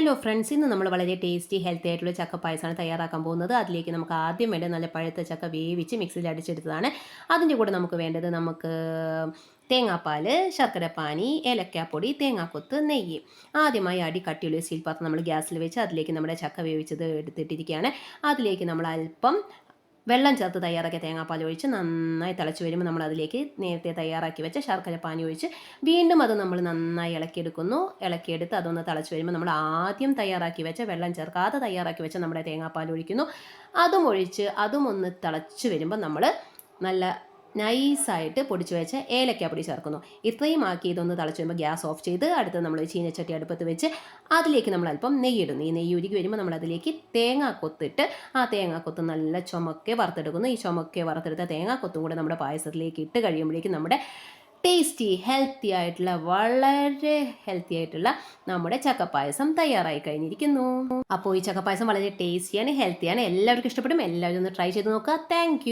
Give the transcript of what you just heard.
Hello friends, ഇന്ന് നമ്മൾ വളരെ ടേസ്റ്റി ഹെൽത്തി ആയിട്ടുള്ള ചക്ക പായസമാണ് തയ്യാറാക്കാൻ പോകുന്നത്. അതിലേക്ക് നമുക്ക് ആദ്യം വേണ്ടത് നല്ല പഴുത്ത ചക്ക വേവിച്ച് മിക്സിയിൽ അടിച്ചെടുത്തതാണ്. അതിൻ്റെ കൂടെ നമുക്ക് വേണ്ടത് തേങ്ങാപ്പാൽ, ശർക്കരപ്പാനി, ഏലക്കാപ്പൊടി, തേങ്ങാക്കൊത്ത്, നെയ്യ്. ആദ്യമായി അടി കട്ടിയുള്ള സ്റ്റീൽ പാത്രം നമ്മൾ ഗ്യാസിൽ വെച്ച് അതിലേക്ക് നമ്മുടെ ചക്ക വേവിച്ചത് എടുത്തിട്ടിരിക്കുകയാണ്. അതിലേക്ക് നമ്മൾ അല്പം വെള്ളം ചേർത്ത് തയ്യാറാക്കിയ തേങ്ങാപ്പാൽ ഒഴിച്ച് നന്നായി തിളച്ച് വരുമ്പോൾ നമ്മൾ അതിലേക്ക് നേരത്തെ തയ്യാറാക്കി വെച്ച ശർക്കരപ്പാനി ഒഴിച്ച് വീണ്ടും അത് നമ്മൾ നന്നായി ഇളക്കിയെടുക്കുന്നു. ഇളക്കിയെടുത്ത് അതൊന്ന് തിളച്ച് വരുമ്പോൾ നമ്മൾ ആദ്യം തയ്യാറാക്കി വെച്ച വെള്ളം ചേർക്കാതെ തയ്യാറാക്കി വെച്ച നമ്മുടെ തേങ്ങാപ്പാൽ ഒഴിക്കുന്നു. അതും ഒഴിച്ച് അതും ഒന്ന് തിളച്ച് വരുമ്പോൾ നമ്മൾ നല്ല നൈസായിട്ട് പൊടിച്ച് വെച്ച ഏലക്കാപ്പൊടി ചേർക്കുന്നു. ഇത്രയും ആക്കി ഇതൊന്ന് തിളച്ച് വരുമ്പോൾ ഗ്യാസ് ഓഫ് ചെയ്ത് അടുത്ത് നമ്മൾ ചീനച്ചട്ടി അടുപ്പത്ത് വെച്ച് അതിലേക്ക് നമ്മൾ അല്പം നെയ്യിടുന്നു. ഈ നെയ്യ് ഉരുകി വരുമ്പോൾ നമ്മൾ അതിലേക്ക് തേങ്ങാക്കൊത്തിട്ട് ആ തേങ്ങാക്കൊത്ത് നല്ല ചുമക്കെ വറുത്തെടുക്കുന്നു. ഈ ചുമക്കെ വറുത്തെടുത്ത തേങ്ങാക്കൊത്തും കൂടെ നമ്മുടെ പായസത്തിലേക്ക് ഇട്ട് കഴിയുമ്പോഴേക്കും നമ്മുടെ ടേസ്റ്റി വളരെ ഹെൽത്തി ആയിട്ടുള്ള നമ്മുടെ ചക്കപ്പായസം തയ്യാറായി കഴിഞ്ഞിരിക്കുന്നു. അപ്പോൾ ഈ ചക്കപ്പായസം വളരെ ടേസ്റ്റിയാണ്, ഹെൽത്തിയാണ്. എല്ലാവർക്കും ഇഷ്ടപ്പെടും. എല്ലാവരും ഒന്ന് ട്രൈ ചെയ്ത് നോക്കുക. താങ്ക്